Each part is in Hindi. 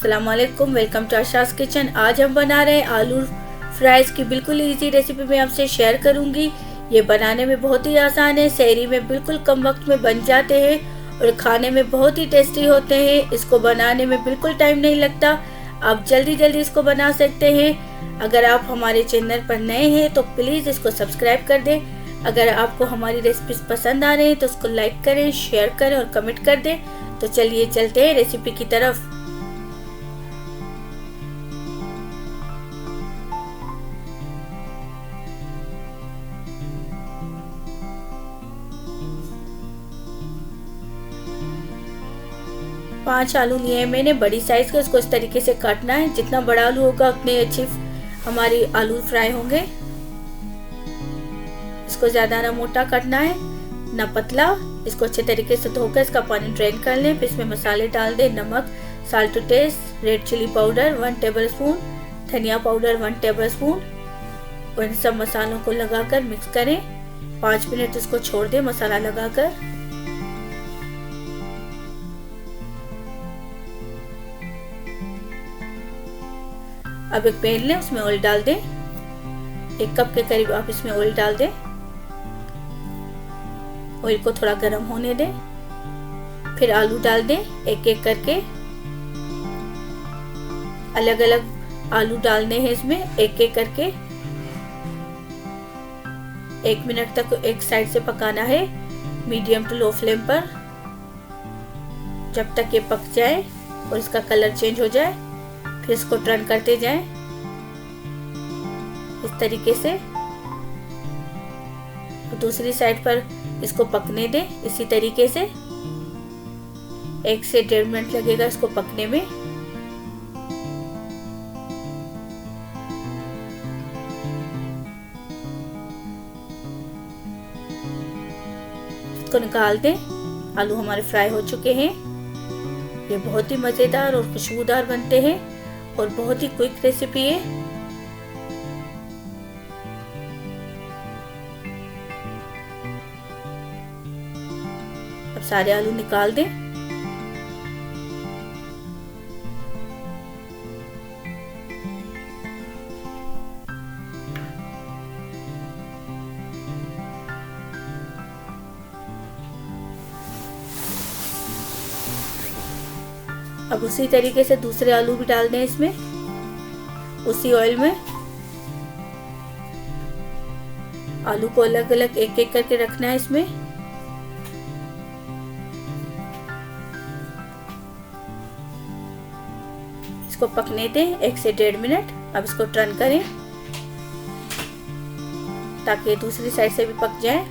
अस्सलामुअलैकुम, वेलकम टू आशाज़ किचन। आज हम बना रहे हैं आलू फ्राइज़ की बिल्कुल इजी रेसिपी मैं आपसे शेयर करूंगी। ये बनाने में बहुत ही आसान है, सहरी में बिल्कुल कम वक्त में बन जाते हैं और खाने में बहुत ही टेस्टी होते हैं। इसको बनाने में बिल्कुल टाइम नहीं लगता, आप जल्दी जल्दी इसको बना सकते हैं। अगर आप हमारे चैनल पर नए हैं तो प्लीज़ इसको सब्सक्राइब कर दें। अगर आपको हमारी रेसिपीज पसंद आ रहे हैं तो उसको लाइक करें, शेयर करें और कमेंट कर दें। तो चलिए चलते हैं रेसिपी की तरफ। पांच आलू लिए हैं मैंने, बड़ी साइज के। इसको इस तरीके से काटना है, जितना बड़ा आलू होगा उतने अच्छी हमारी आलू फ्राई होंगे। इसको ज्यादा ना मोटा काटना है ना पतला। इसको अच्छे तरीके से धोकर इसका पानी ड्रेन कर लें। फिर इसमें मसाले डाल दें, नमक, salt to taste, red chilli powder 1 tablespoon, धनिया पाउडर 1 टेबलस्पून और इन सब मसालों को लगाकर मिक्स करें। 5 मिनट इसको छोड़ दें मसाला लगाकर। अब एक पैन लें, उसमें ऑयल डाल दें। 1 कप के करीब आप इसमें ऑयल डाल दें। ऑयल को थोड़ा गर्म होने दें। फिर आलू डाल दें एक एक करके। अलग अलग आलू डालने हैं इसमें एक एक करके। 1 मिनट तक एक साइड से पकाना है, मीडियम टू लो फ्लेम पर, जब तक ये पक जाए और इसका कलर चेंज हो जाए। फिर इसको टर्न करते जाएं इस तरीके से। दूसरी साइड पर इसको पकने दें इसी तरीके से। 1 से 1.5 मिनट लगेगा इसको पकने में। इसको निकाल दें। आलू हमारे फ्राई हो चुके हैं। ये बहुत ही मजेदार और खुशबूदार बनते हैं और बहुत ही क्विक रेसिपी है। अब सारे आलू निकाल दें। अब उसी तरीके से दूसरे आलू भी डाल दें इसमें, उसी ऑयल में। आलू को अलग अलग एक एक करके रखना है इसमें। इसको पकने दें 1 से 1.5 मिनट। अब इसको टर्न करें ताकि दूसरी साइड से भी पक जाए।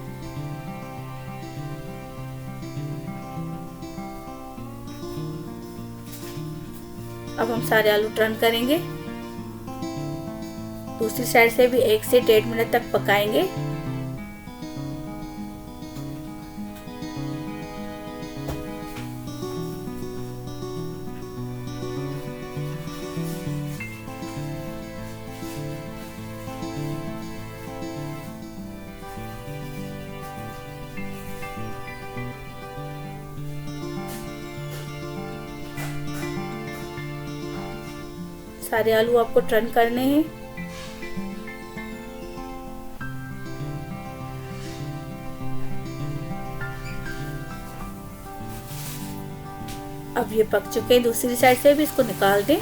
अब हम सारे आलू टर्न करेंगे। दूसरी साइड से भी 1 से 1.5 मिनट तक पकाएंगे। सारे आलू आपको टर्न करने हैं। अब ये पक चुके हैं। दूसरी साइड से भी इसको निकाल दें।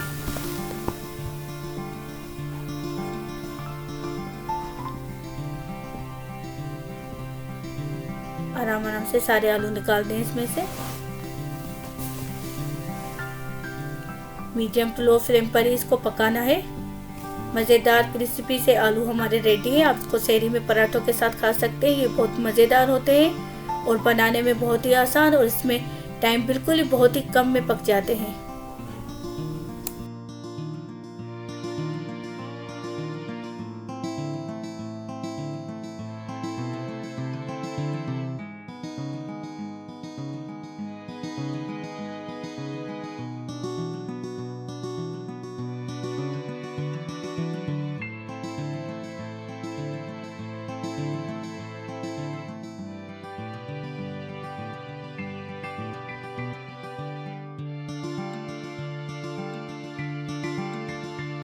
आराम आराम से सारे आलू निकाल दें इसमें से। मीडियम टू लो फ्लेम पर ही इसको पकाना है। मज़ेदार रेसिपी से आलू हमारे रेडी है। आप इसको सहरी में पराठों के साथ खा सकते हैं। ये बहुत मज़ेदार होते हैं और बनाने में बहुत ही आसान, और इसमें टाइम बिल्कुल ही बहुत ही कम में पक जाते हैं।